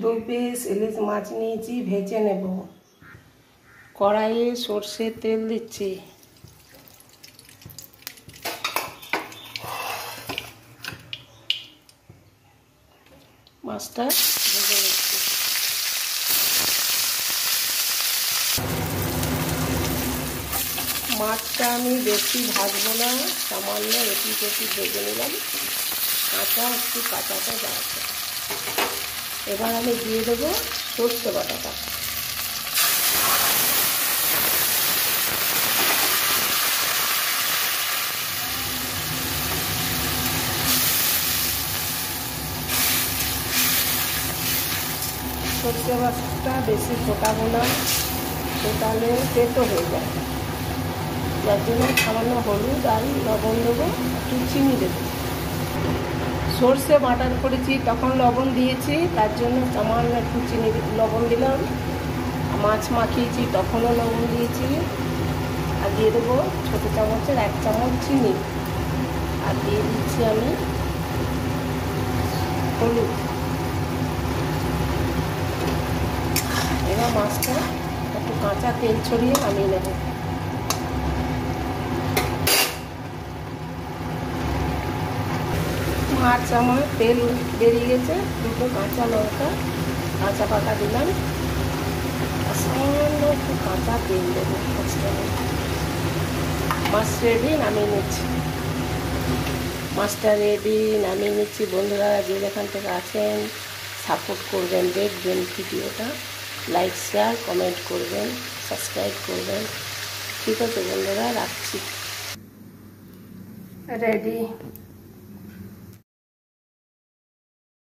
2 piece ইলিশ মাছ নিয়েছি, ভেজে নেব। কড়াইয়ে সরষের তেল দিচ্ছি। মাছটা ভেজে নিচ্ছি। মাছটা আমি বেশি ভাজবো না, সামান্য এটি ভেজে নিলাম, একটু কাঁচাটা যাচ্ছে। এবার আমি দিয়ে দেবো সর্ষে বাটাটা। সর্ষে বাটাটা বেশি ফোটাবো না, ফোটালে তেতো হয়ে যায়। যার জন্য সামান্য হলুদ আর লবণ দেবো, একটু চিনি দেবো। সর্ষে বাটার করেছি তখন লবণ দিয়েছি, তার জন্য সামান্য একটু চিনি লবণ দিলাম। মাছ মাখিয়েছি তখনও লবণ দিয়েছি। আর দিয়ে দেবো ছোটো চামচের 1 চামচ চিনি। আর দিয়ে দিচ্ছি আমি হলুদ। এবার মাছটা একটু কাঁচা তেল ছড়িয়ে নামিয়ে নেব। মাছ আমার তেল বেরিয়ে গেছে, 2টো কাঁচা লঙ্কা কাঁচা পাকা দিলাম, আর সামান্য একটু কাঁচা তেল দেবো। মাছ রেডি, নামিয়ে নিচ্ছি। মাছটা রেডি, নামিয়ে নিচ্ছি। বন্ধুরা যে যেখান থেকে আছেন সাপোর্ট করবেন, দেখবেন ভিডিওটা, লাইক শেয়ার কমেন্ট করবেন, সাবস্ক্রাইব করবেন। ঠিক আছে বন্ধুরা, রাখছি। রেডি।